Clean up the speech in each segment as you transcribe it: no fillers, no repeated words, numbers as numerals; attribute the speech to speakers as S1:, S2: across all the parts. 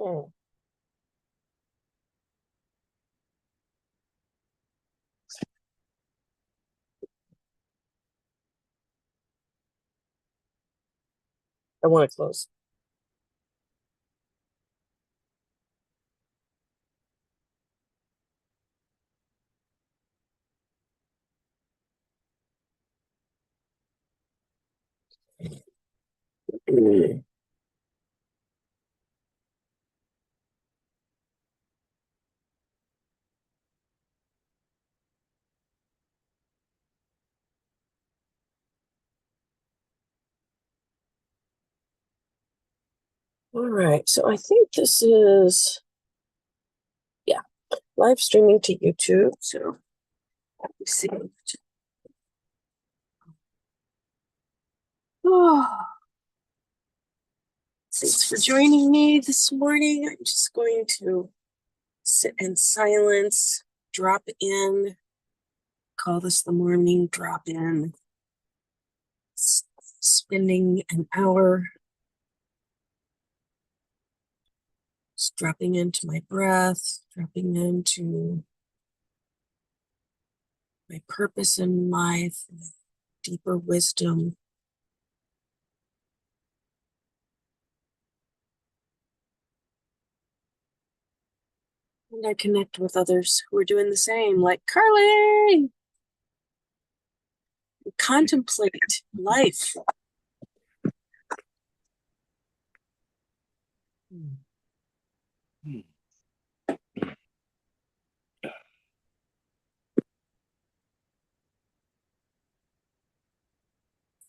S1: Oh, I want to close. All right, so I think this is, yeah, live streaming to YouTube. So let me see. Oh, thanks for joining me this morning. I'm just going to sit in silence, drop in, call this the morning drop in, spending an hour just dropping into my breath, dropping into my purpose in life, deeper wisdom. And I connect with others who are doing the same, like Carly. Contemplate life.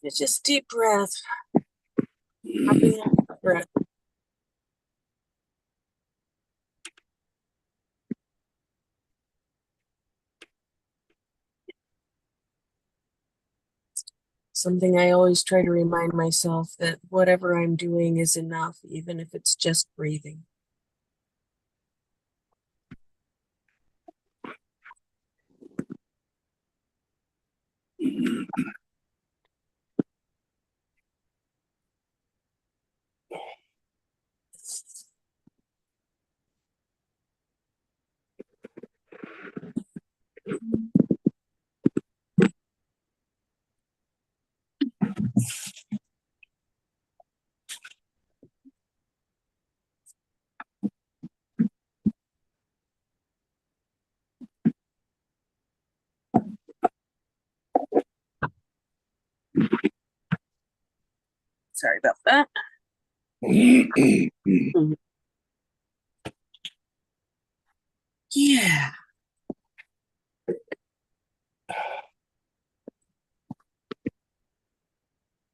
S1: It's just deep breath. Breath. Something I always try to remind myself that whatever I'm doing is enough, even if it's just breathing. Sorry about that. Yeah.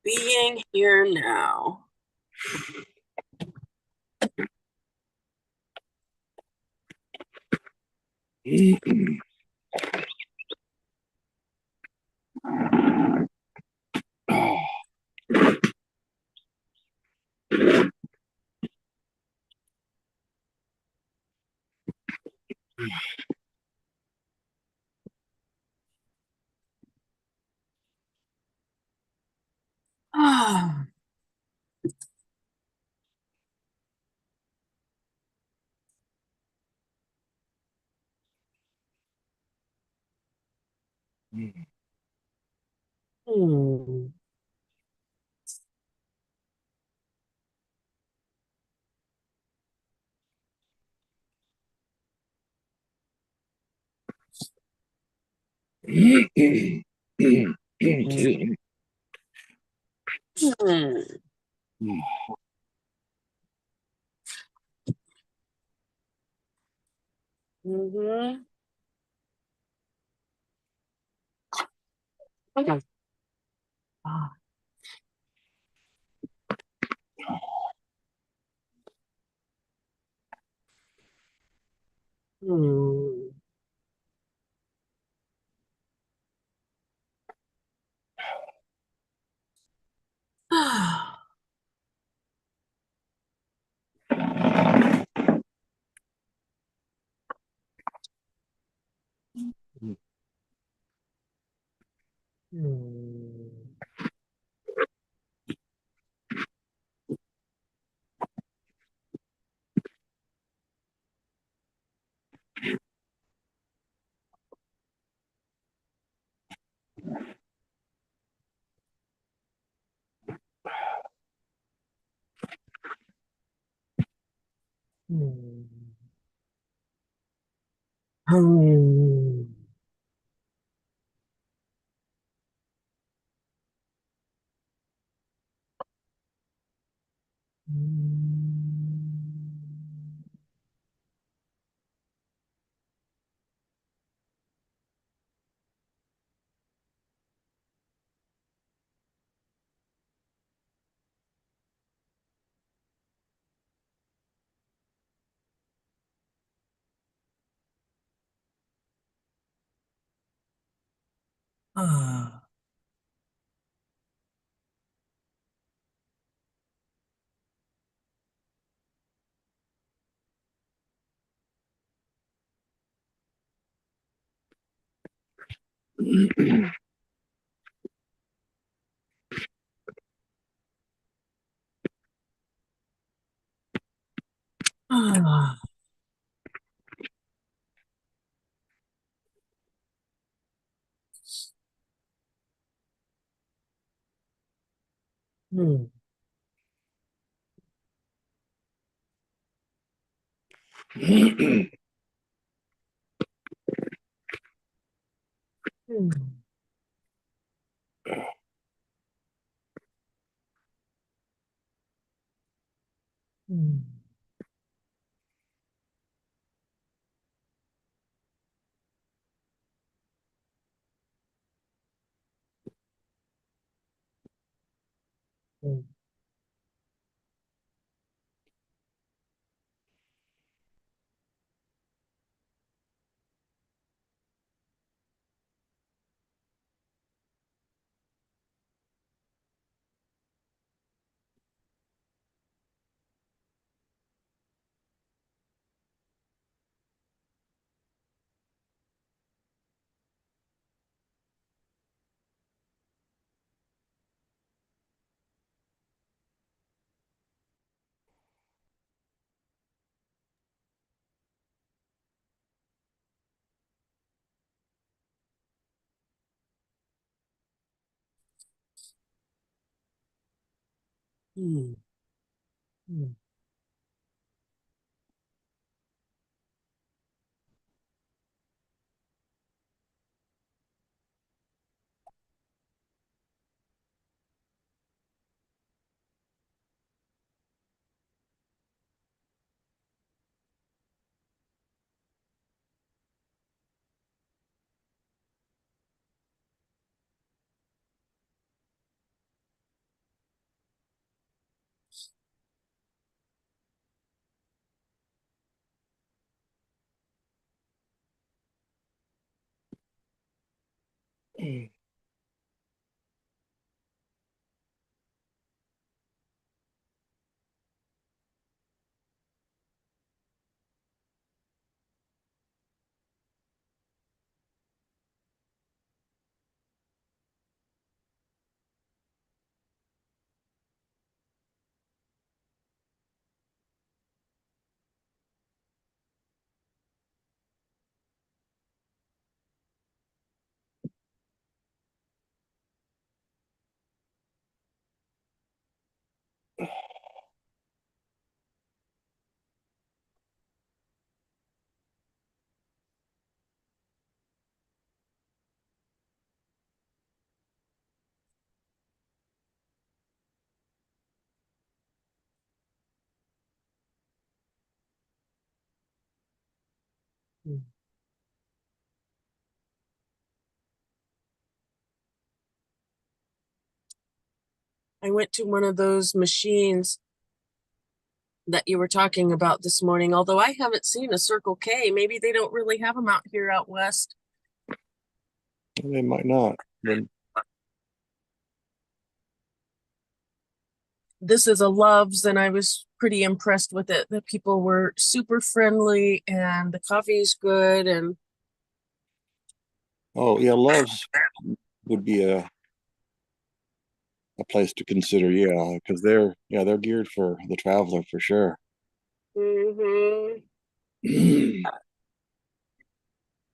S1: Being here now. Ah. Hmm. Mm-hmm. Okay. Ah. Hmm. Ah. Hmm. Hmm. Ah. Ah. Hmm. Hmm. Hmm. Hmm. Hmm. Hmm. Hmm. I went to one of those machines that you were talking about this morning, although I haven't seen a Circle K. Maybe they don't really have them out here out west.
S2: They might not. Then
S1: This is a Love's, and I was pretty impressed with it. The people were super friendly, and the coffee's good. And
S2: oh yeah, Love's would be a place to consider, yeah, because they're geared for the traveler for sure.
S1: Mhm.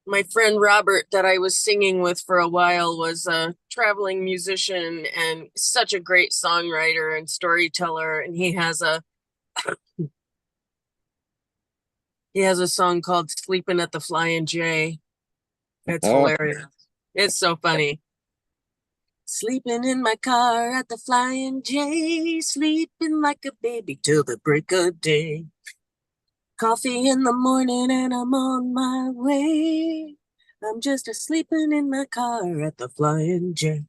S1: My friend Robert, that I was singing with for a while, was a traveling musician and such a great songwriter and storyteller. And he has He has a song called Sleeping at the Flying J. It's
S2: Oh,
S1: hilarious. It's so funny. Sleeping in my car at the Flying J, sleeping like a baby till the break of day. Coffee in the morning and I'm on my way. I'm just a sleeping in my car at the Flying J.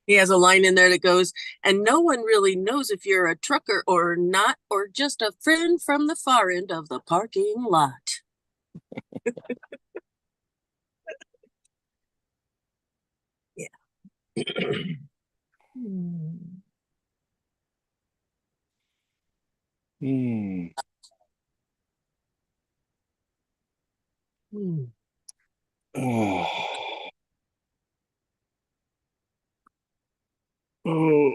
S1: He has a line in there that goes, and no one really knows if you're a trucker or not, or just a friend from the far end of the parking lot. Yeah. Hmm.
S2: hmm.
S1: Hmm.
S2: Oh, oh,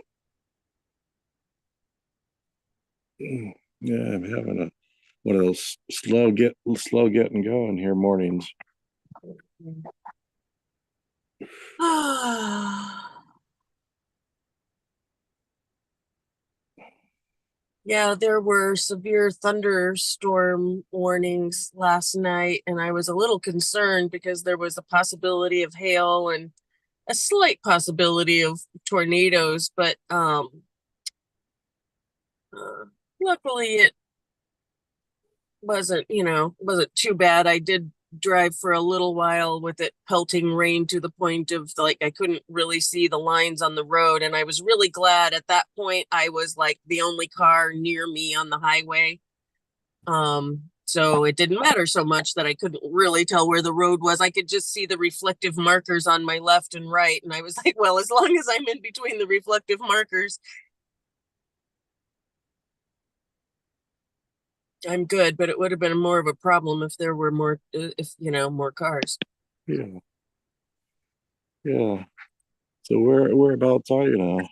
S2: yeah, I'm having one of those slow getting going here mornings.
S1: Yeah, there were severe thunderstorm warnings last night, and I was a little concerned because there was a possibility of hail and a slight possibility of tornadoes, but uh, luckily it wasn't too bad. I did drive for a little while with it pelting rain to the point of like I couldn't really see the lines on the road, and I was really glad at that point I was like the only car near me on the highway. So it didn't matter so much that I couldn't really tell where the road was. I could just see the reflective markers on my left and right, and I was like, well, as long as I'm in between the reflective markers, I'm good. But it would have been more of a problem if there were more, if more cars.
S2: Yeah, yeah. So whereabouts are you now?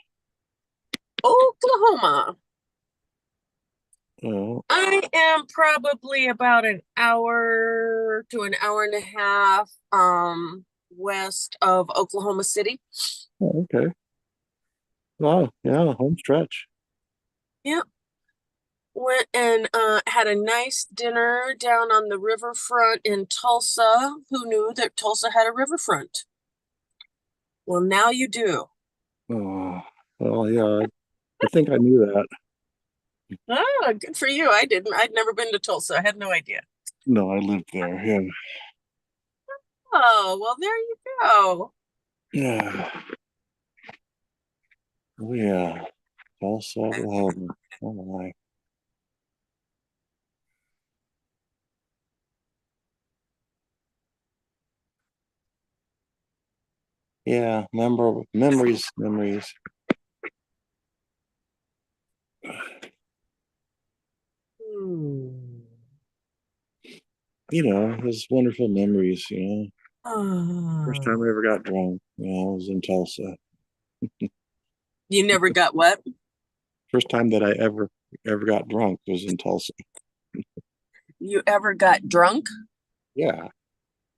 S1: Oklahoma.
S2: Oh,
S1: I am probably about an hour to an hour and a half west of Oklahoma City.
S2: oh, okay. Wow, yeah, home stretch.
S1: Yep. Went and had a nice dinner down on the riverfront in Tulsa. Who knew that Tulsa had a riverfront? Well, now you do.
S2: Oh, well, yeah, I think I knew that.
S1: Ah, good for you. I didn't. I'd never been to Tulsa. I had no idea.
S2: No, I lived there. Yeah,
S1: Oh, well, there you go.
S2: yeah, oh, yeah. Also, Oklahoma. Oh my. Yeah, memories.
S1: Hmm.
S2: Those wonderful memories. First
S1: Ah.
S2: time I ever got drunk, I was in Tulsa.
S1: You never got what?
S2: First time that I ever got drunk was in Tulsa.
S1: You ever got drunk?
S2: Yeah,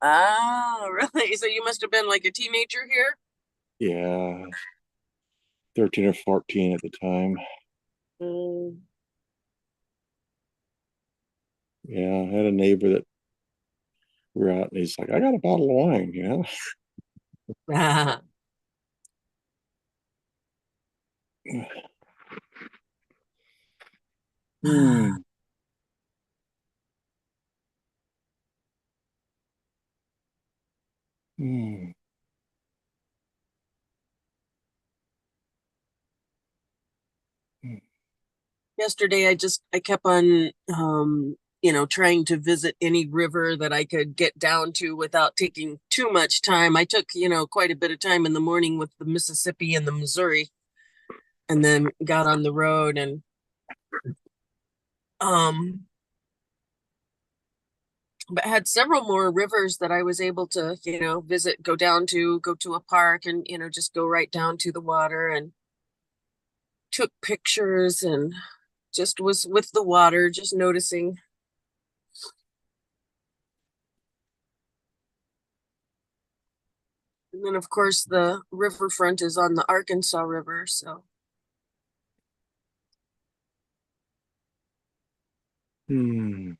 S1: Oh, really? So you must have been like a teenager here?
S2: yeah, 13 or 14 at the time.
S1: Mm.
S2: Yeah, I had a neighbor that we were out and he's like, I got a bottle of wine. Hmm. Hmm.
S1: Yesterday I kept on trying to visit any river that I could get down to without taking too much time. I took, quite a bit of time in the morning with the Mississippi and the Missouri, and then got on the road and um but had several more rivers that I was able to, visit, go to a park and, just go right down to the water and took pictures and just was with the water, just noticing. And then, of course, the riverfront is on the Arkansas River. So,
S2: Hmm.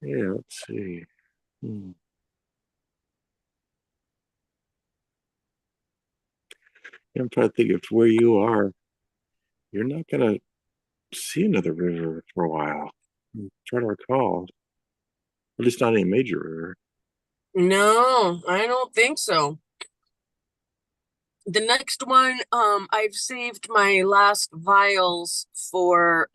S2: Yeah, let's see. Hmm. I'm trying to think of where you are. You're not gonna see another river for a while. I'm trying to recall. At least not any major river.
S1: No, I don't think so. The next one, I've saved my last vials for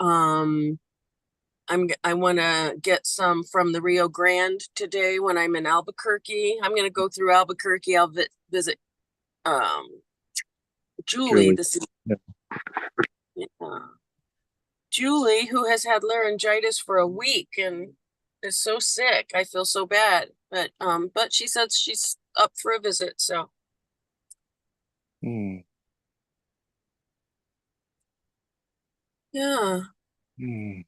S1: I want to get some from the Rio Grande today when I'm in Albuquerque. I'm going to go through Albuquerque. I'll visit um Julie
S2: Julie.
S1: this
S2: Yeah.
S1: uh, Julie, who has had laryngitis for a week and is so sick. I feel so bad, but she says she's up for a visit. So
S2: Hmm.
S1: yeah.
S2: Hmm.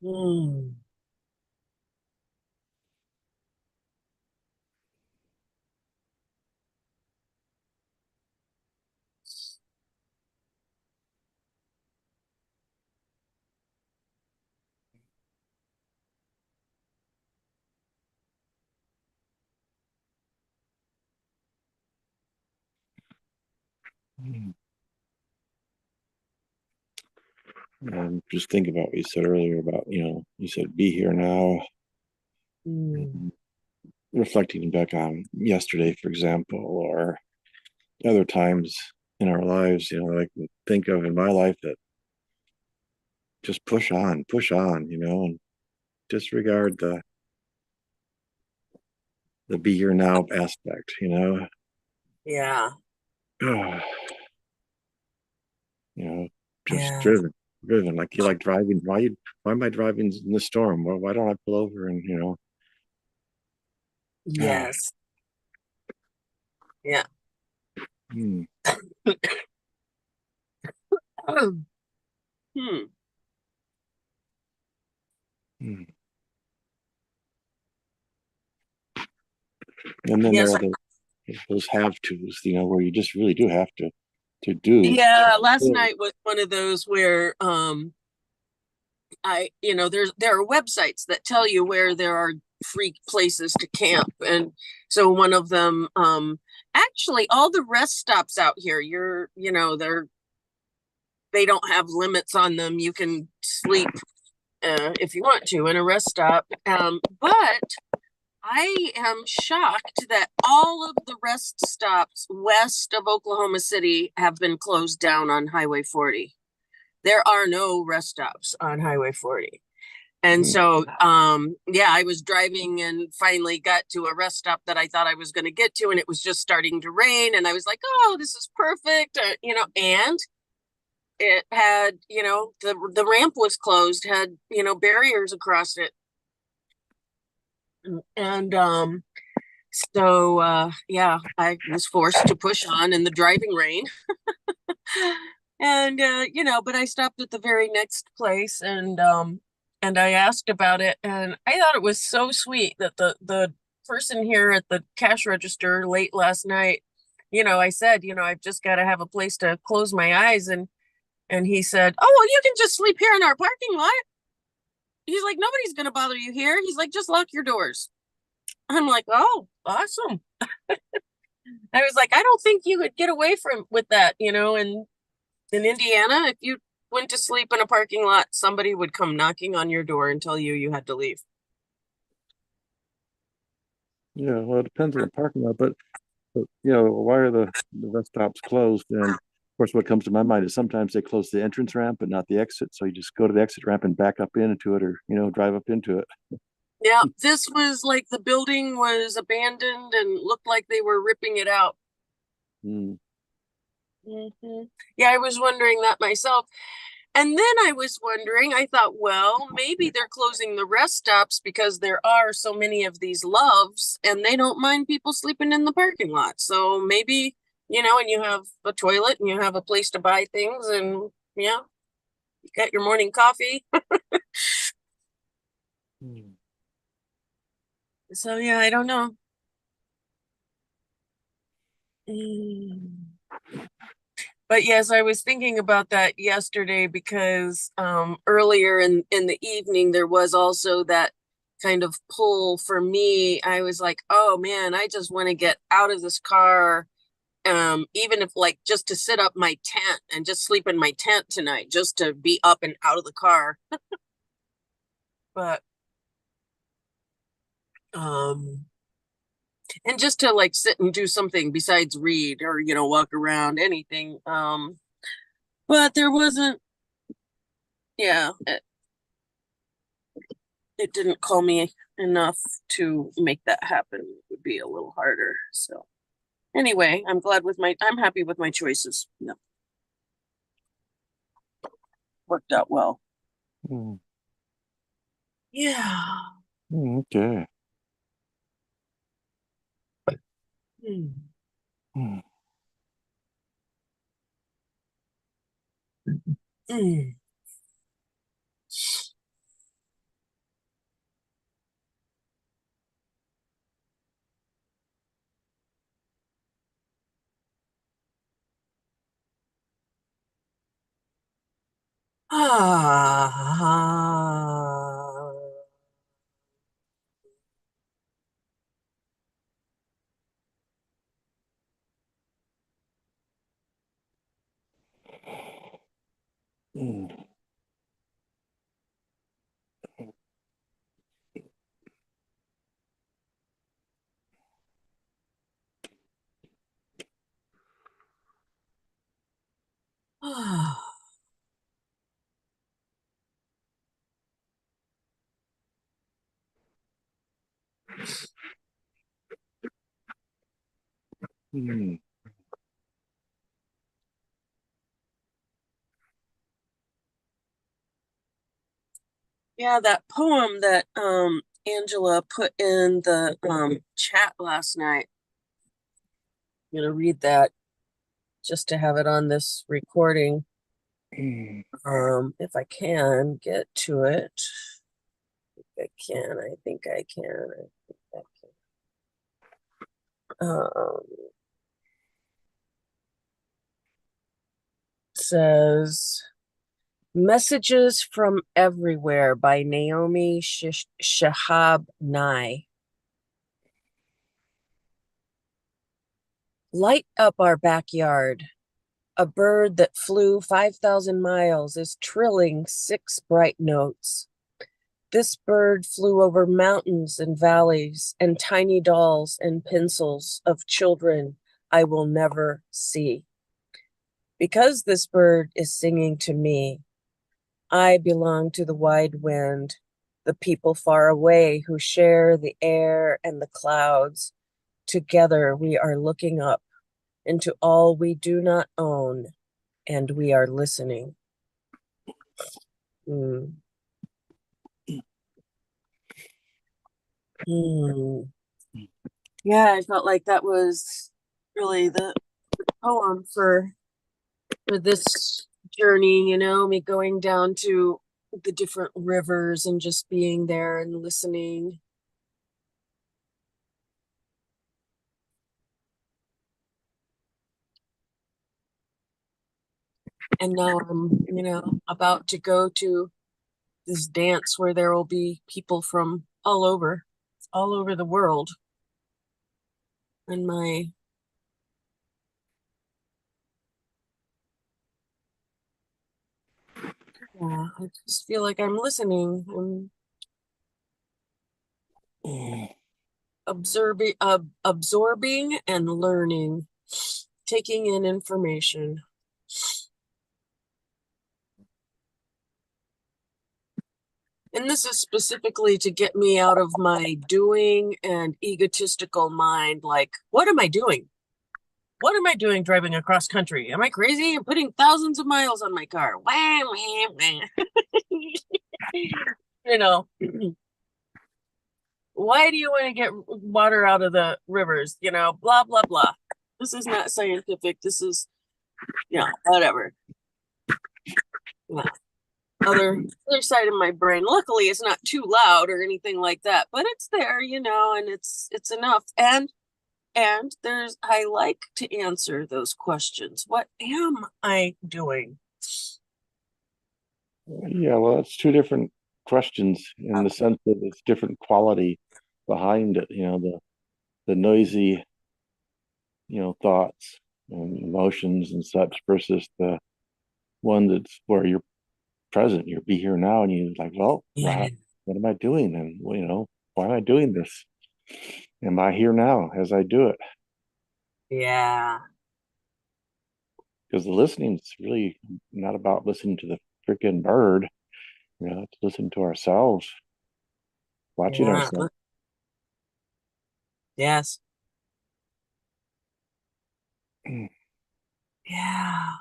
S1: Hmm.
S2: Hmm. Just think about what you said earlier about, you said be here now.
S1: Hmm.
S2: And reflecting back on yesterday, for example, or other times in our lives, I can think of in my life that just push on, and disregard the be here now aspect.
S1: Yeah.
S2: Oh, you know, just
S1: Yeah.
S2: driven. Like you like driving. Why am I driving in the storm? Why don't I pull over and ah,
S1: Yes. Yeah.
S2: hmm,
S1: Hmm.
S2: hmm. And then there
S1: Yes.
S2: are those have tos, where you just really do have to do.
S1: Yeah. Last
S2: Yeah.
S1: night was one of those where there are websites that tell you where there are free places to camp. And so one of them, actually all the rest stops out here, they don't have limits on them. You can sleep if you want to in a rest stop. But I am shocked that all of the rest stops west of Oklahoma City have been closed down on Highway 40. There are no rest stops on Highway 40. And
S2: Hmm.
S1: so, yeah, I was driving and finally got to a rest stop that I thought I was going to get to, and it was just starting to rain. And I was like, oh, this is perfect. And it had, the ramp was closed, had, barriers across it. And yeah, I was forced to push on in the driving rain. And but I stopped at the very next place and I asked about it, and I thought it was so sweet that the person here at the cash register late last night, I said, I've just got to have a place to close my eyes, and he said, "Oh, well, you can just sleep here in our parking lot." He's like, "Nobody's going to bother you here." He's like, "Just lock your doors." I'm like, "Oh, awesome." I was like, "I don't think you could get away from with that, and in Indiana, if you went to sleep in a parking lot, somebody would come knocking on your door and tell you had to leave."
S2: Yeah, well, it depends on the parking lot, but why are the rest stops closed? And of course, what comes to my mind is sometimes they close the entrance ramp, but not the exit. So you just go to the exit ramp and back up into it, or drive up into it.
S1: Yeah, this was like the building was abandoned and looked like they were ripping it out.
S2: Hmm.
S1: Hmm. Yeah, I was wondering that myself. And then I was wondering, I thought, well, maybe they're closing the rest stops because there are so many of these loves and they don't mind people sleeping in the parking lot. So maybe, and you have a toilet and you have a place to buy things and yeah, you got your morning coffee.
S2: Mm.
S1: So yeah, I don't know. Mm. But yes, I was thinking about that yesterday because earlier in the evening there was also that kind of pull for me. I was like, oh man, I just want to get out of this car, even if like just to sit up my tent and just sleep in my tent tonight, just to be up and out of the car. But um and just to like sit and do something besides read or walk around, anything. But there wasn't, yeah, it didn't call me enough to make that happen. It would be a little harder. So anyway, I'm happy with my choices. No, worked out well.
S2: Mm.
S1: Yeah.
S2: Okay.
S1: Hmm.
S2: Mm.
S1: Mm. Ah.
S2: Mm.
S1: Ah.
S2: Mm.
S1: Yeah, that poem that Angela put in the chat last night. I'm gonna read that just to have it on this recording.
S2: Mm.
S1: If I can get to it. I can. I think I can. I think I can. Says Messages from Everywhere by Naomi Shihab Nye. Light up our backyard. A bird that flew 5,000 miles is trilling 6 bright notes. This bird flew over mountains and valleys and tiny dolls and pencils of children I will never see. Because this bird is singing to me, I belong to the wide wind, the people far away who share the air and the clouds. Together we are looking up into all we do not own, and we are listening. Mm. Mm. Yeah, I felt like that was really the poem for this journey, me going down to the different rivers and just being there and listening. And now I'm, about to go to this dance where there will be people from all over the world. And I just feel like I'm listening. I'm
S2: Mm.
S1: absorbing and learning, taking in information. And this is specifically to get me out of my doing and egotistical mind. Like, what am I doing? what am I doing driving across country? Am I crazy? I'm putting thousands of miles on my car. Wah, wah, wah. You know, why do you want to get water out of the rivers? Blah, blah, blah. This is not scientific. This is, whatever. Yeah. Other side of my brain. Luckily, it's not too loud or anything like that, but it's there, and it's enough. And I like to answer those questions. What am I doing?
S2: Yeah, well, it's two different questions in the sense that it's different quality behind it. The noisy, thoughts and emotions and such versus the one that's where you're present, you're be here now, and you're like, well,
S1: Yeah.
S2: what am I doing? And why am I doing this? Am I here now as I do it?
S1: Yeah.
S2: Because the listening's really not about listening to the freaking bird. To listen to ourselves, watching
S1: Yeah.
S2: ourselves.
S1: Yes. Yeah.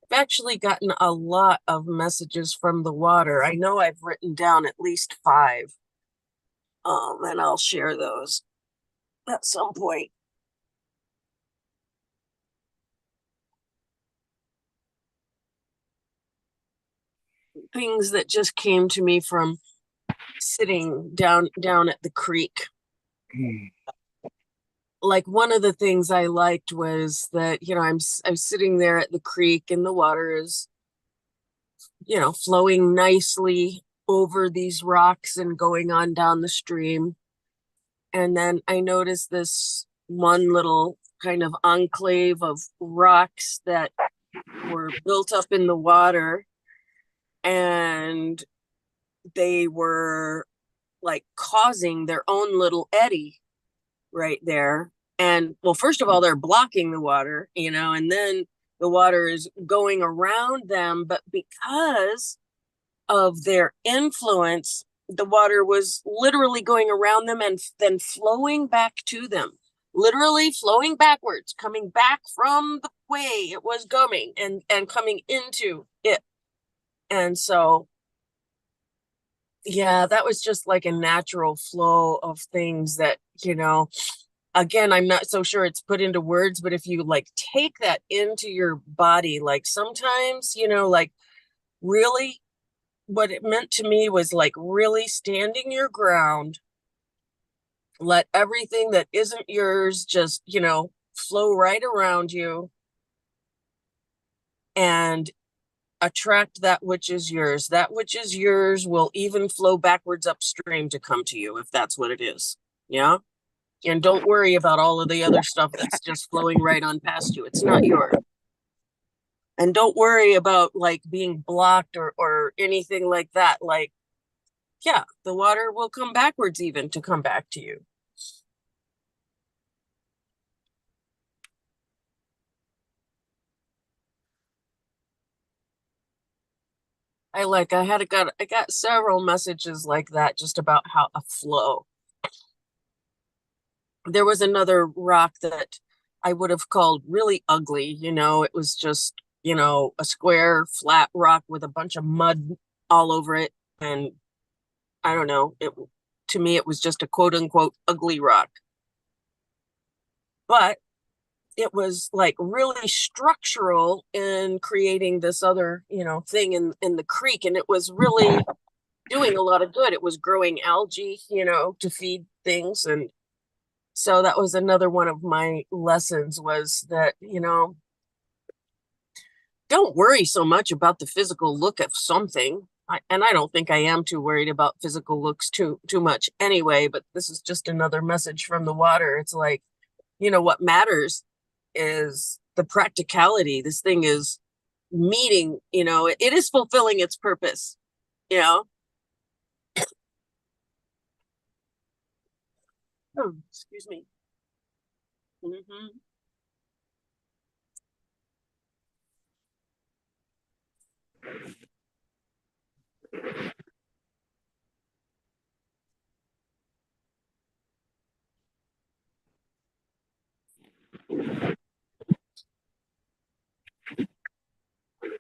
S1: I've actually gotten a lot of messages from the water. I know I've written down at least five, and I'll share those at some point. Things that just came to me from sitting down at the creek. Like one of the things I liked was that I'm sitting there at the creek and the water is flowing nicely over these rocks and going on down the stream. And then I noticed this one little kind of enclave of rocks that were built up in the water, and they were like causing their own little eddy right there. And well, first of all, they're blocking the water, and then the water is going around them. But because of their influence, the water was literally going around them and then flowing back to them, literally flowing backwards, coming back from the way it was going and coming into it. And so, yeah, that was just like a natural flow of things that, again, I'm not so sure it's put into words, but if you like take that into your body, like sometimes, like really what it meant to me was like really standing your ground, let everything that isn't yours just, flow right around you and attract that which is yours. That which is yours will even flow backwards upstream to come to you if that's what it is. Yeah. And don't worry about all of the other stuff that's just flowing right on past you. It's not yours. And don't worry about like being blocked or anything like that. Like, yeah, the water will come backwards even to come back to you. I got several messages like that just about how a flow. There was another rock that I would have called really ugly. It was just, a square flat rock with a bunch of mud all over it. And I don't know, to me it was just a quote unquote ugly rock. But it was like really structural in creating this other, thing in the creek. And it was really doing a lot of good. It was growing algae, to feed things. And so that was another one of my lessons was that, don't worry so much about the physical look of something. And I don't think I am too worried about physical looks too much anyway, but this is just another message from the water. It's like, what matters is the practicality. This thing is meeting, it is fulfilling its purpose, you know. Oh, excuse me. Hmm.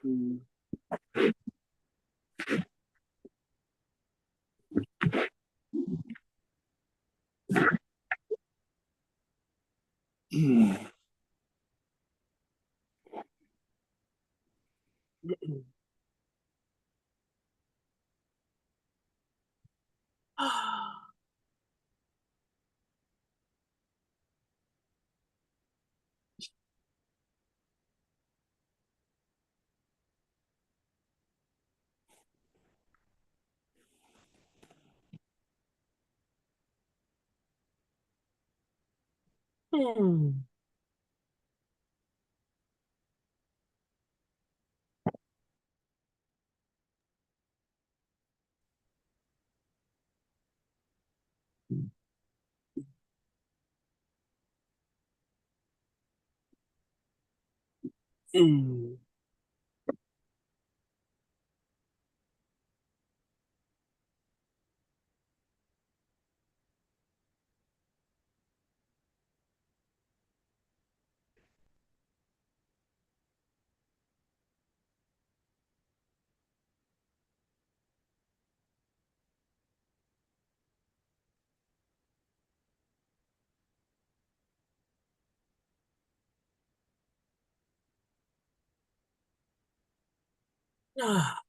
S1: Mm. Hmm. Mm. Ah.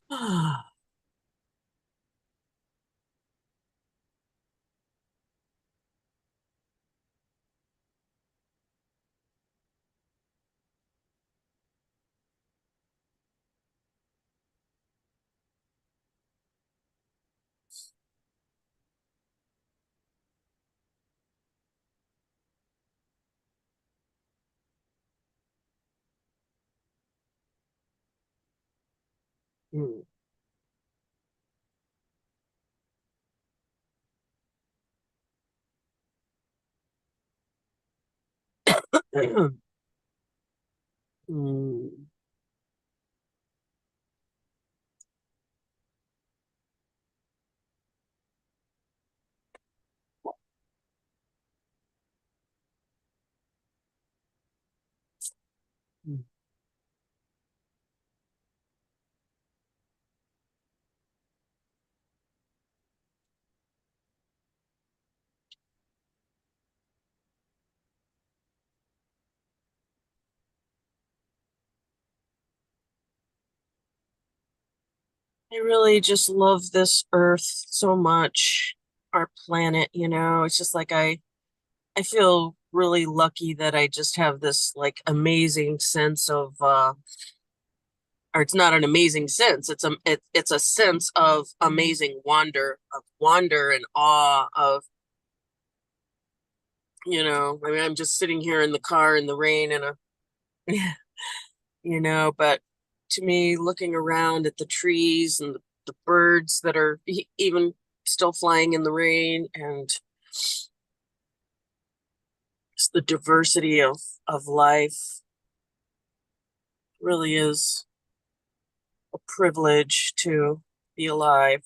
S1: Ah. Mm. Mm. I really just love this earth so much, our planet, you know. It's just like I feel really lucky that I just have this like amazing sense of or it's not an amazing sense. It's a sense of amazing wonder and awe of, you know, I mean, I'm just sitting here in the car in the rain and a you know, but to me, looking around at the trees and the birds that are even still flying in the rain and just the diversity of life really is a privilege to be alive.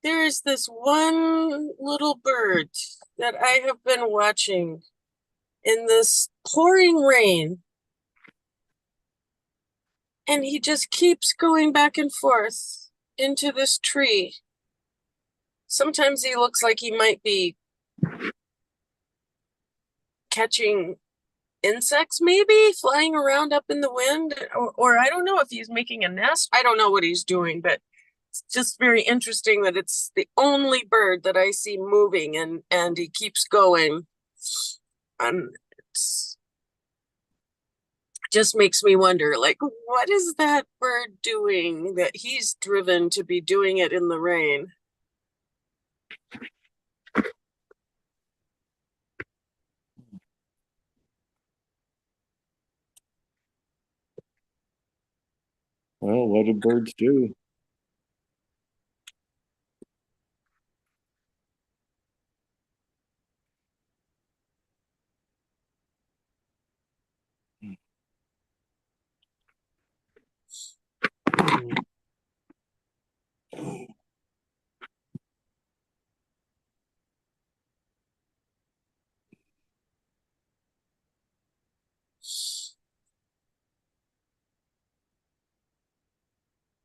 S1: There's this one little bird that I have been watching in this pouring rain. And he just keeps going back and forth into this tree. Sometimes he looks like he might be catching insects, maybe flying around up in the wind, or I don't know if he's making a nest. I don't know what he's doing, but it's just very interesting that it's the only bird that I see moving, and he keeps going. It's just makes me wonder, like, what is that bird doing that he's driven to be doing it in the rain?
S2: Well, what do birds do?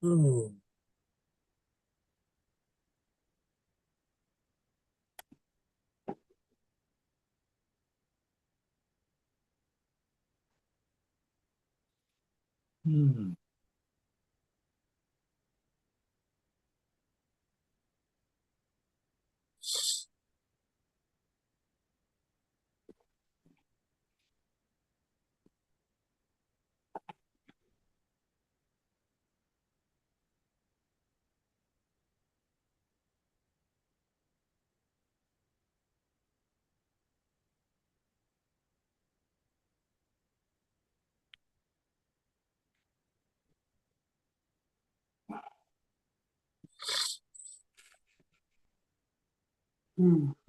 S1: Hmm.
S2: Hmm.
S1: Hmm.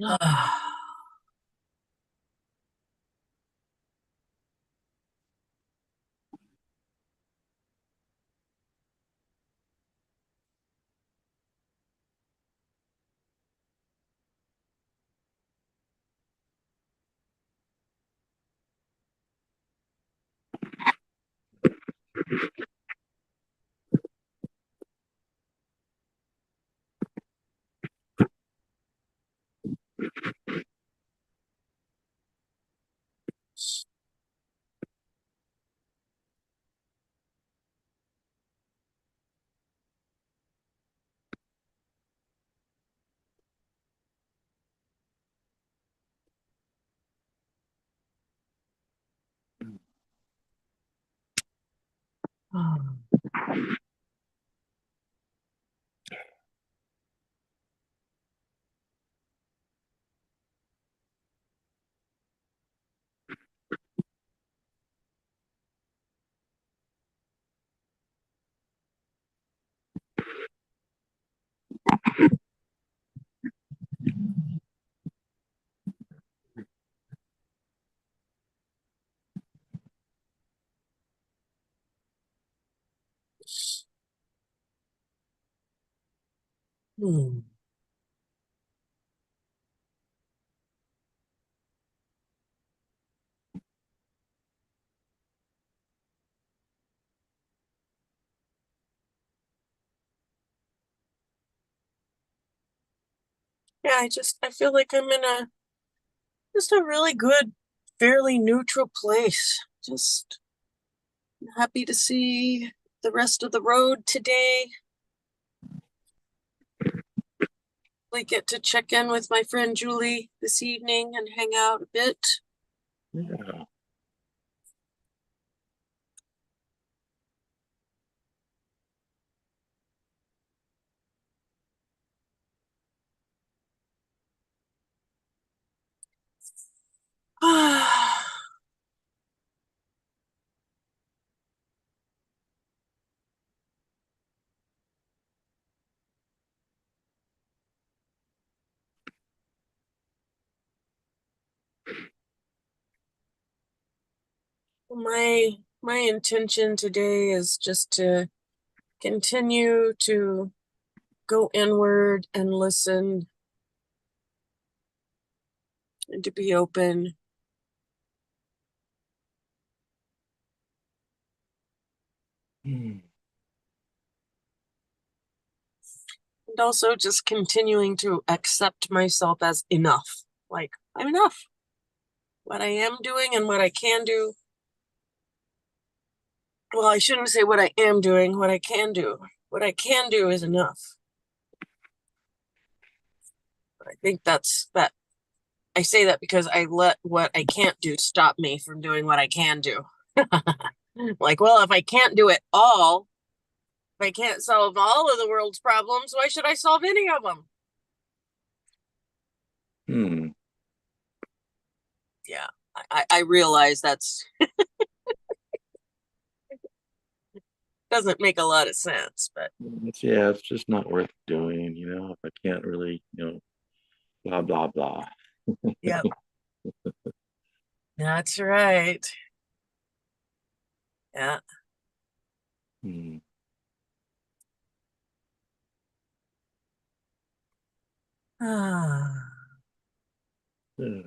S1: Hmm. Yeah, I feel like I'm in a just a really good, fairly neutral place. Just happy to see the rest of the road today. We get to check in with my friend Julie this evening and hang out a bit.
S2: Yeah.
S1: My intention today is just to continue to go inward and listen and to be open.
S2: Hmm.
S1: And also just continuing to accept myself as enough. Like, I'm enough. What I am doing and what I can do. Well, I shouldn't say what I am doing, what I can do. What I can do is enough. I think that's that. I say that because I let what I can't do stop me from doing what I can do. Like, well, if I can't do it all, if I can't solve all of the world's problems, why should I solve any of them?
S2: Hmm.
S1: Yeah, I realize that's doesn't make a lot of sense, but
S2: Yeah, it's just not worth doing, if I can't really, blah blah blah.
S1: yeah, that's right. Yeah.
S2: Hmm.
S1: Ah,
S2: Yeah.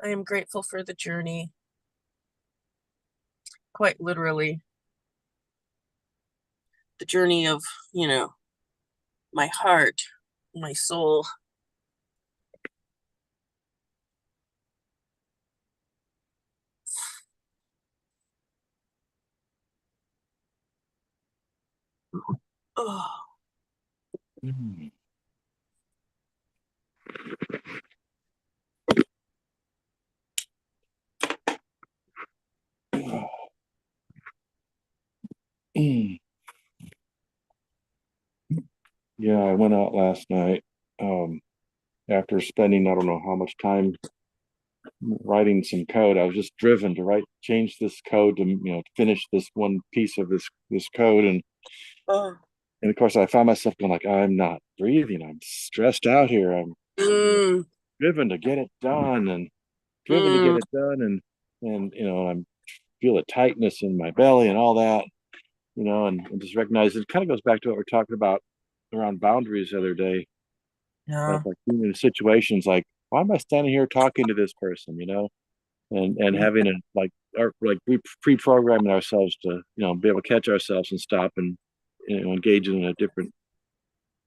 S1: I am grateful for the journey, quite literally, the journey of, you know, my heart, my soul. Oh,
S2: Hmm. Hmm. Yeah, I went out last night after spending I don't know how much time writing some code. I was just driven to change this code to finish this one piece of this code,
S1: oh.
S2: and of course I found myself going like, I'm not breathing. I'm stressed out here. I'm
S1: Mm,
S2: driven to get it done and driven to get
S1: mm,
S2: it done, and I'm feel a tightness in my belly and all that, and just recognize it kind of goes back to what we're talking about around boundaries the other day of
S1: yeah.
S2: like being in situations like, why am I standing here talking to this person, and having a like pre-programming ourselves to be able to catch ourselves and stop and engage in a different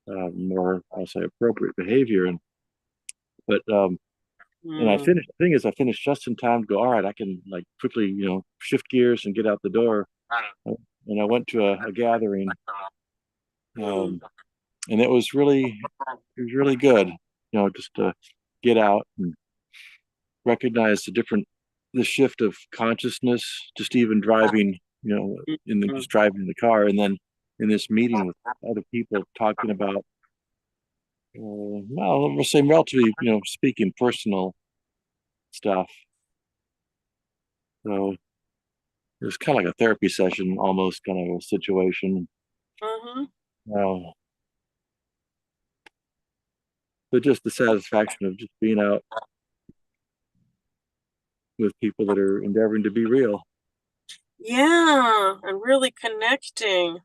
S2: more I'll say appropriate behavior. And I
S1: Mm,
S2: finished, the thing is I finished just in time to go, all right, I can like quickly shift gears and get out the door. And I went to a gathering,
S1: mm,
S2: um, and it was really good, just to get out and recognize the shift of consciousness, just even driving,
S1: mm,
S2: just driving the car, and then in this meeting with other people talking about, well, we'll say relatively, speaking personal stuff. So it was kind of like a therapy session, almost kind of a situation.
S1: mhm.
S2: Uh, but just the satisfaction of just being out with people that are endeavoring to be real.
S1: Yeah, I'm really connecting.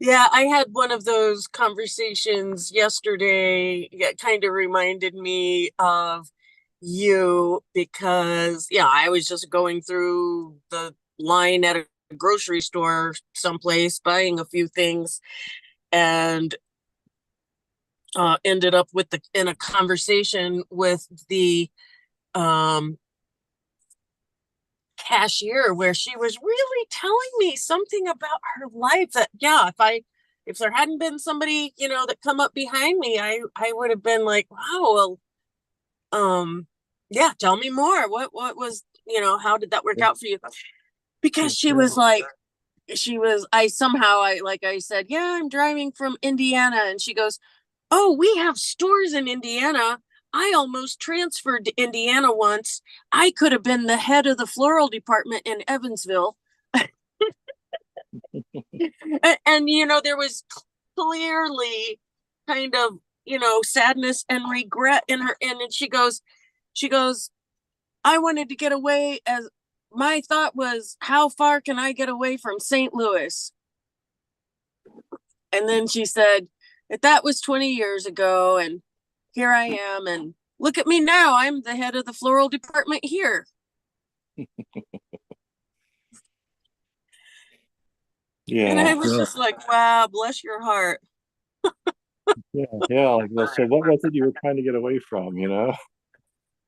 S1: Yeah, I had one of those conversations yesterday. It kind of reminded me of you because, yeah, I was just going through the line at a grocery store someplace, buying a few things, and ended up in a conversation with the um, cashier where she was really telling me something about her life that, yeah, if there hadn't been somebody, that come up behind me, I would have been like, wow, well, yeah, tell me more. What was, how did that work
S2: Yeah,
S1: out for you? Because
S2: that's
S1: she
S2: great.
S1: was like, like I said, yeah, I'm driving from Indiana. And she goes, oh, we have stores in Indiana. I almost transferred to Indiana once. I could have been the head of the floral department in Evansville. And there was clearly kind of, sadness and regret in her. And she goes, I wanted to get away as my thought was, how far can I get away from St. Louis? And then she said that was 20 years ago. And here I am, and look at me now. I'm the head of the floral department here. And
S2: Yeah,
S1: I was
S2: no,
S1: just like, wow, bless your heart.
S2: yeah, yeah. Like, well, so what was it you were trying to get away from,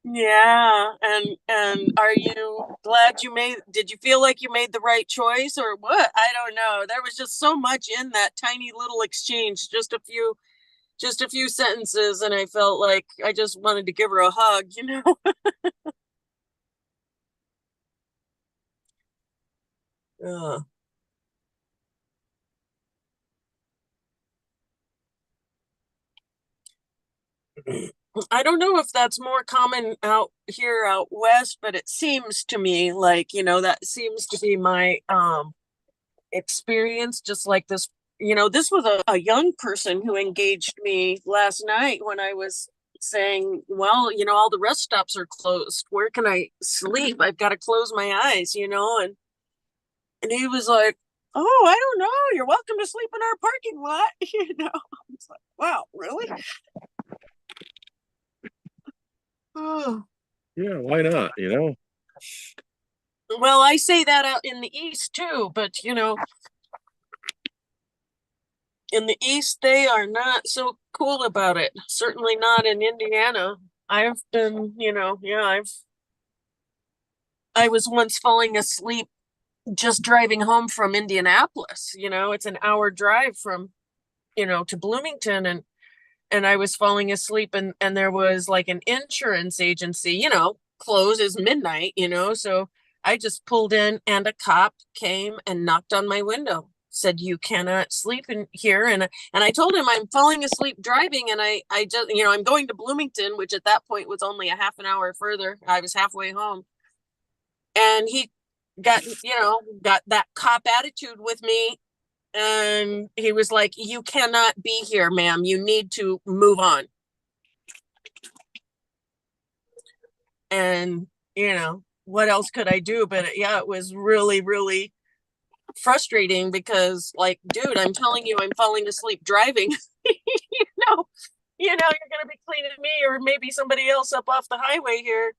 S1: Yeah. And are you glad you made, did you feel like you made the right choice or what? I don't know. There was just so much in that tiny little exchange, just a few sentences, and I felt like I just wanted to give her a hug, you know? Ugh. I don't know if that's more common out here out west, but it seems to me like, that seems to be my experience, just like this. This was a young person who engaged me last night when I was saying, well, all the rest stops are closed. Where can I sleep? I've got to close my eyes, and he was like, oh, I don't know. You're welcome to sleep in our parking lot. It's like, wow, really? Oh.
S2: Yeah, why not,
S1: Well, I say that out in the East too, but in the East, they are not so cool about it. Certainly not in Indiana. I've been, yeah, I was once falling asleep just driving home from Indianapolis. It's an hour drive from, to Bloomington, and I was falling asleep, and there was like an insurance agency, closes midnight, so I just pulled in, and a cop came and knocked on my window, said you cannot sleep in here, and I told him I'm falling asleep driving, and I just, I'm going to Bloomington, which at that point was only a half an hour further. I was halfway home, and he got that cop attitude with me, and he was like, you cannot be here, ma'am, you need to move on. And what else could I do? But yeah, it was really, really frustrating because, like, dude, I'm telling you, I'm falling asleep driving. know you're going to be cleaning me or maybe somebody else up off the highway here.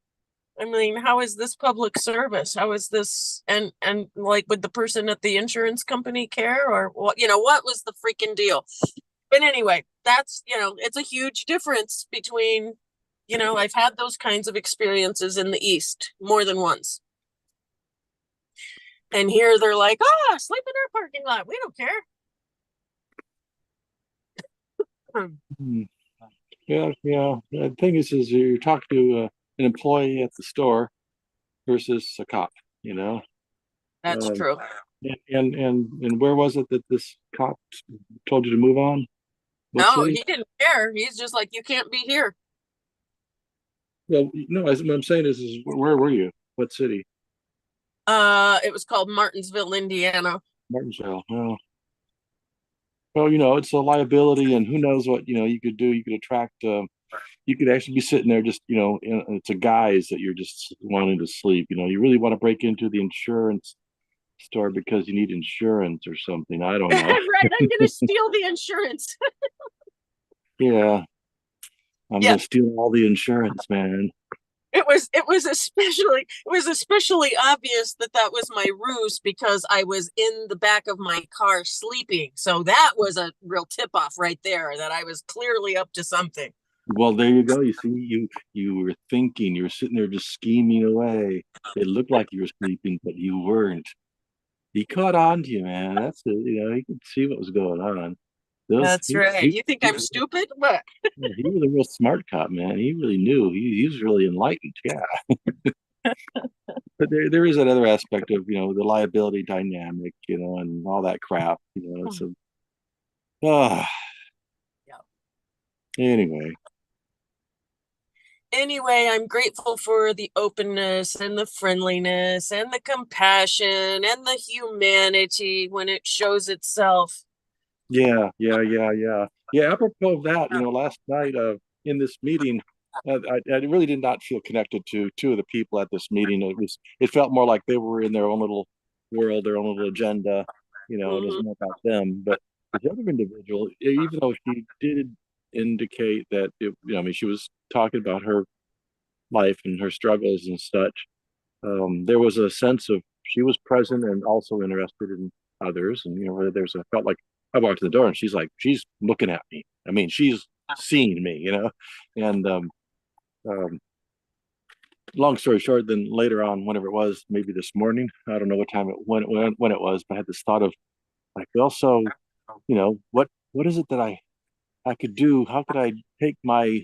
S1: I mean, how is this public service? How is this? And like, would the person at the insurance company care, or what was the freaking deal? But anyway, that's, it's a huge difference between, I've had those kinds of experiences in the East more than once. And here they're like, oh, sleep in our parking lot. We don't care.
S2: Hmm. Yeah, yeah. The thing is you talk to an employee at the store versus a cop, you know.
S1: That's
S2: Um,
S1: true.
S2: and where was it that this cop told you to move on? What
S1: No,
S2: city?
S1: he didn't care. He's just like, you can't be here.
S2: Well, no, what I'm saying is where were you? What city?
S1: It was called Martinsville, Indiana.
S2: Martinsville. Well, it's a liability, and who knows what you could do. You could attract. You could actually be sitting there just it's a guise that you're just wanting to sleep. You really want to break into the insurance store because you need insurance or something. I don't know.
S1: Right, I'm gonna steal the insurance.
S2: Yeah, I'm
S1: Yeah,
S2: gonna steal all the insurance, man.
S1: it was especially obvious that that was my ruse because I was in the back of my car sleeping. So that was a real tip off right there that I was clearly up to something.
S2: Well, there you go. You see, you were thinking, you were sitting there just scheming away. It looked like you were sleeping, but you weren't. He caught on to you, man. That's it. He could see what was going on. Those
S1: That's right. You think I'm stupid? What?
S2: he was a real smart cop, man. He really knew. He was really enlightened. Yeah. But there is another aspect of the liability dynamic, and all that crap. So ah,
S1: Yeah.
S2: anyway,
S1: Anyway, I'm grateful for the openness and the friendliness and the compassion and the humanity when it shows itself.
S2: yeah. Apropos of that, last night in this meeting, I really did not feel connected to two of the people at this meeting. It felt more like they were in their own little world, their own little agenda. It was
S1: Mhm.
S2: more about them. But the other individual, even though she did. indicate that I mean, she was talking about her life and her struggles and such. There was a sense of she was present and also interested in others. And, there's a felt like I walked in the door and she's looking at me. I mean, she's seeing me, and um, long story short, then later on, whenever it was, maybe this morning, I don't know what time when it was, but I had this thought of like, well, so, what is it that I could do? How could I take my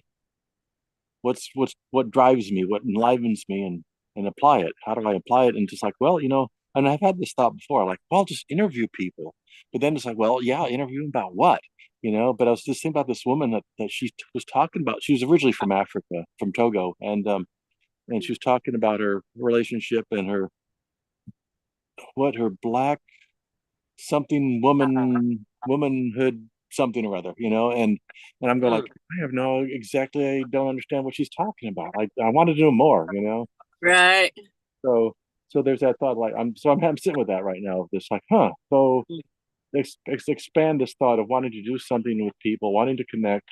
S2: what drives me, what enlivens me, and apply it? How do I apply it? And just like, well, and I've had this thought before, like, well, just interview people. But then it's like, well, yeah, interview them about what? But I was just thinking about this woman that she was talking about. She was originally from Africa, from Togo, and she was talking about her relationship and her black something womanhood something or other, and I'm going like,
S1: Mm.
S2: I have no exactly, I don't understand what she's talking about. Like, I wanted to know more,
S1: Right.
S2: so there's that thought, like, I'm sitting with that right now, this like, so expand this thought of wanting to do something with people, wanting to connect,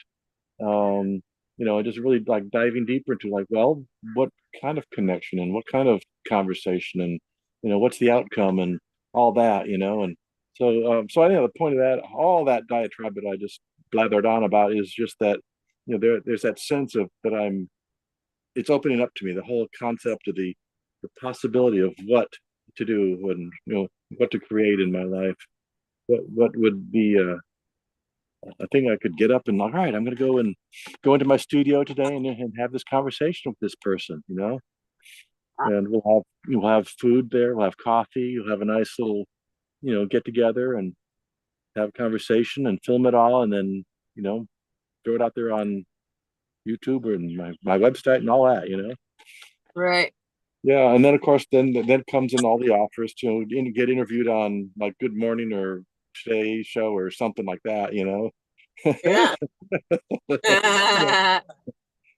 S2: um and just really like diving deeper into like, well, what kind of connection and what kind of conversation, and what's the outcome and all that, and so I think the point of that, all that diatribe that I just blathered on about, is just that there's that sense of that it's opening up to me, the whole concept of the possibility of what to do and what to create in my life, what would be a thing I could get up and, all right, I'm going to go into my studio today and have this conversation with this person, and we'll have food there, we'll have coffee, you'll have a nice little, get together and have a conversation and film it all, and then you know throw it out there on YouTube and my website and all that,
S1: Right.
S2: Yeah, and then of course, then comes in all the offers to get interviewed on like Good Morning or Today Show or something like that,
S1: Yeah.
S2: Yeah,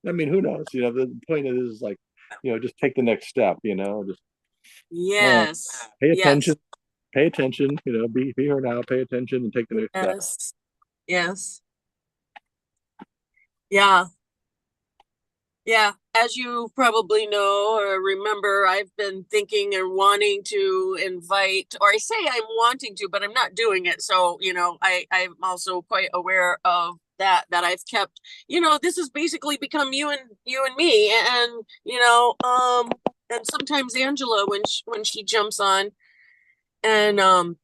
S2: I mean, who knows? The point is like, just take the next step. Just uh,
S1: Yes.
S2: pay attention,
S1: Yes.
S2: be here now, pay attention, and take the next step.
S1: Yes. Yes. Yeah. Yeah. As you probably know or remember, I've been thinking and wanting to invite, or I say I'm wanting to, but I'm not doing it. So, I'm also quite aware of that I've kept, this has basically become you and me. And, and sometimes Angela when she jumps on, and I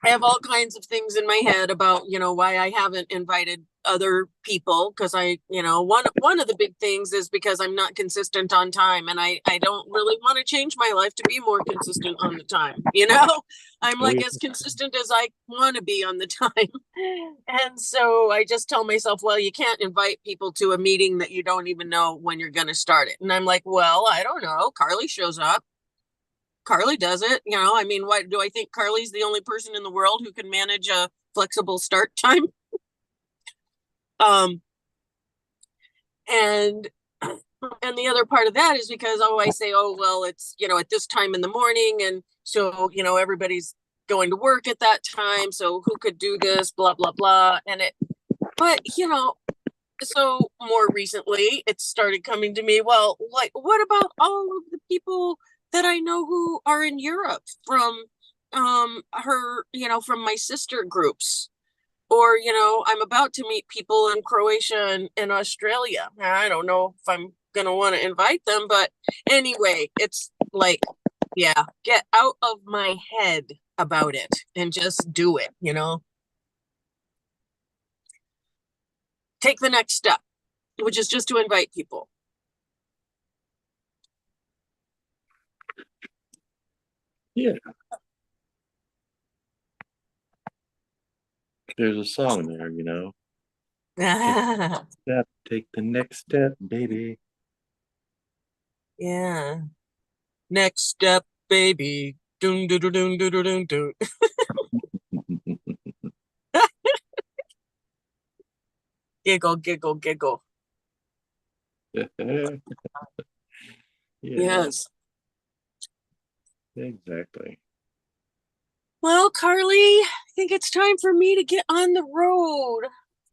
S1: have all kinds of things in my head about, why I haven't invited other people, because one of the big things is because I'm not consistent on time, and I don't really want to change my life to be more consistent on the time. I'm
S2: Oh
S1: like
S2: yeah,
S1: as consistent as I want to be on the time. And so I just tell myself, well, you can't invite people to a meeting that you don't even know when you're going to start it. And I'm like, well, I don't know. Carly shows up. Carly does it. I mean, why do I think Carly's the only person in the world who can manage a flexible start time? Um, and and the other part of that is because, I say, oh well, it's at this time in the morning, and so everybody's going to work at that time, so who could do this, blah blah blah. But so more recently it started coming to me, well, like, what about all of the people that I know who are in Europe from her, from my sister groups, or I'm about to meet people in Croatia and Australia. I don't know if I'm gonna want to invite them, but anyway, it's like, yeah, get out of my head about it and just do it. Take the next step, which is just to invite people.
S2: yeah. There's a song there, Take step, take the next step, baby.
S1: Yeah. Next step, baby. Dun, dun, dun, dun, dun, dun, dun. Giggle, giggle, giggle.
S2: Yeah,
S1: Yes.
S2: exactly.
S1: Well, Carly, I think it's time for me to get on the road.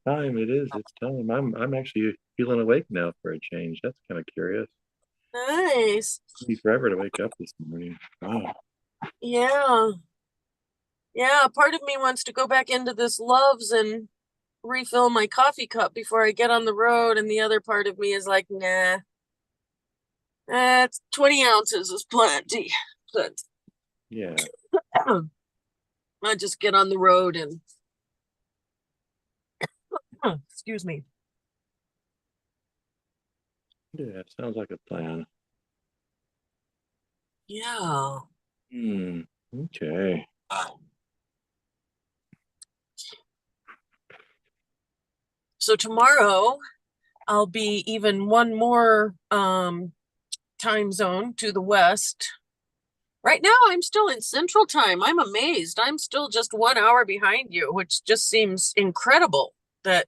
S2: time. It is. It's time. I'm actually feeling awake now for a change. That's kind of curious.
S1: Nice.
S2: Took me forever to wake up this morning. Oh,
S1: Yeah. Yeah. Part of me wants to go back into this Loves and refill my coffee cup before I get on the road. And the other part of me is like, nah, it's 20 ounces is plenty. But
S2: yeah.
S1: I just get on the road and, excuse me.
S2: Yeah. Sounds like a plan.
S1: Yeah.
S2: Hmm. Okay.
S1: So tomorrow I'll be even one more time zone to the west. Right now I'm still in Central Time. I'm amazed. I'm still just 1 hour behind you, which just seems incredible that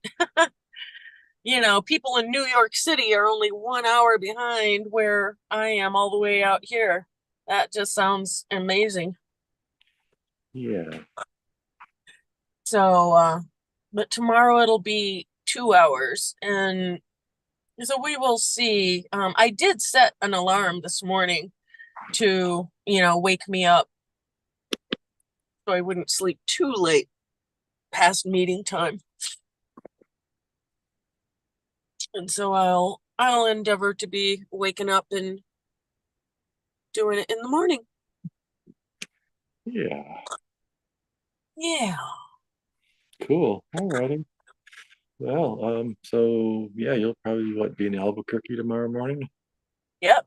S1: people in New York City are only 1 hour behind where I am all the way out here. That just sounds amazing.
S2: Yeah.
S1: So, but tomorrow it'll be 2 hours. And so we will see. I did set an alarm this morning to, wake me up so I wouldn't sleep too late past meeting time. And so I'll endeavor to be waking up and doing it in the morning.
S2: Yeah.
S1: Yeah.
S2: Cool. All righty. Well, so yeah, you'll probably be in Albuquerque tomorrow morning.
S1: Yep.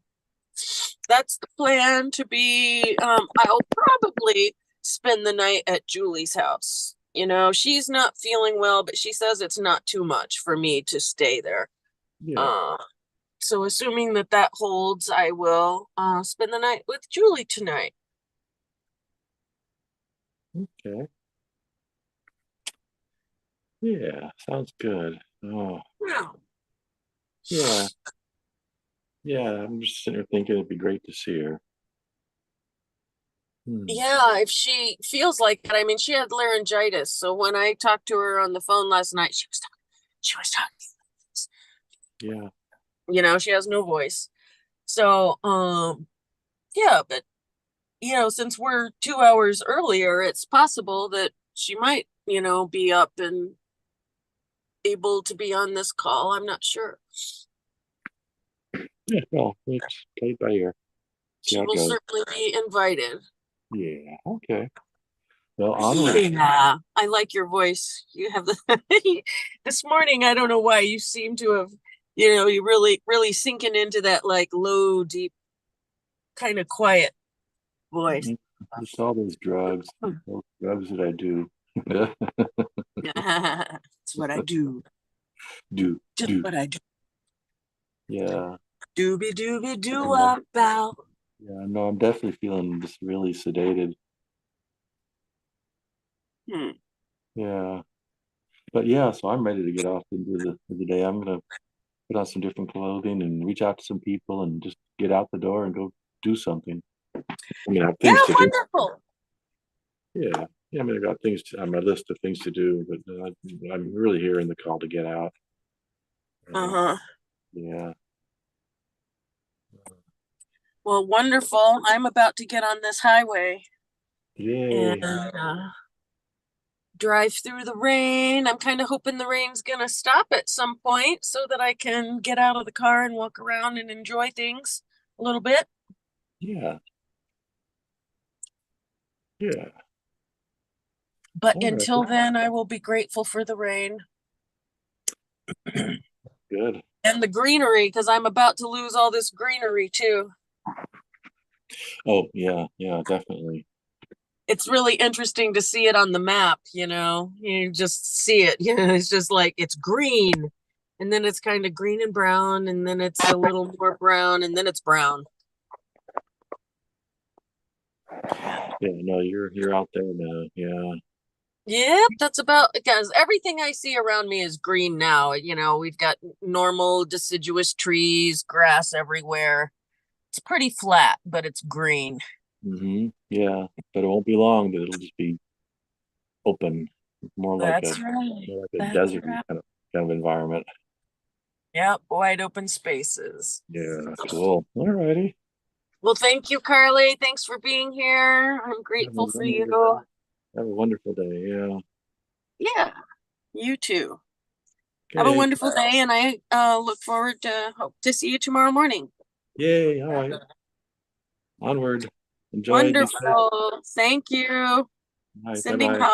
S1: That's the plan to be. I'll probably spend the night at Julie's house. She's not feeling well, but she says it's not too much for me to stay there.
S2: Yeah.
S1: Uh, so assuming that that holds, I will spend the night with Julie tonight.
S2: Okay. Yeah. Sounds good. Oh,
S1: Yeah.
S2: yeah. Yeah. I'm just sitting here thinking it'd be great to see her. Hmm.
S1: Yeah, if she feels like it. I mean, she had laryngitis, so when I talked to her on the phone last night, she was talking.
S2: Yeah.
S1: She has no voice. So, yeah, but since we're 2 hours earlier, it's possible that she might, be up and able to be on this call. I'm not sure.
S2: Yeah. Well, let's play it by ear. See
S1: She
S2: how it
S1: will
S2: goes.
S1: certainly be invited.
S2: Yeah. Okay. Well, onward.
S1: Yeah, I like your voice. You have the this morning, I don't know why you seem to have, you really, really sinking into that like low, deep, kind of quiet voice.
S2: It's all those drugs that I do.
S1: That's what I do.
S2: Do,
S1: Just
S2: do.
S1: what I do.
S2: Yeah.
S1: Dooby dooby doo
S2: No,
S1: bow.
S2: yeah, no, I'm definitely feeling just really sedated.
S1: Hmm.
S2: Yeah. But yeah, so I'm ready to get off into the day. I'm gonna put on some different clothing and reach out to some people and just get out the door and go do something. I mean, I have
S1: Yeah,
S2: things to do.
S1: wonderful.
S2: Yeah. Yeah, I mean, I got things on my list of things to do, but I'm really hearing the call to get out. Uh,
S1: Uh-huh.
S2: yeah.
S1: Well, wonderful. I'm about to get on this highway and
S2: Yay.
S1: drive through the rain. I'm kind of hoping the rain's gonna stop at some point so that I can get out of the car and walk around and enjoy things a little bit.
S2: Yeah. Yeah.
S1: But
S2: All right.
S1: until then, I will be grateful for the rain
S2: Good.
S1: and the greenery because I'm about to lose all this greenery too.
S2: Oh, yeah. Yeah, definitely.
S1: It's really interesting to see it on the map, you just see it. It's just like it's green and then it's kind of green and brown and then it's a little more brown and then it's brown.
S2: Yeah, no, you're out there now. Yeah.
S1: Yep, that's about because everything I see around me is green now. We've got normal deciduous trees, grass everywhere. It's pretty flat, but it's green.
S2: Yeah. But it won't be long that it'll just be open. more like a
S1: That's right.
S2: more like a
S1: That's
S2: deserty
S1: right.
S2: kind of environment.
S1: Yep, wide open spaces.
S2: Yeah, cool. All righty.
S1: Well, thank you, Carly. Thanks for being here. I'm
S2: Have a
S1: grateful for
S2: wonderful,
S1: you.
S2: have a wonderful day. Yeah.
S1: Yeah, you too. Have a
S2: Okay.
S1: wonderful day, and I look forward to hope to see you tomorrow morning.
S2: Yay. All right. Onward. Enjoy. Be safe.
S1: Wonderful. Thank you.
S2: All right. Bye
S1: Sending
S2: bye.
S1: hugs.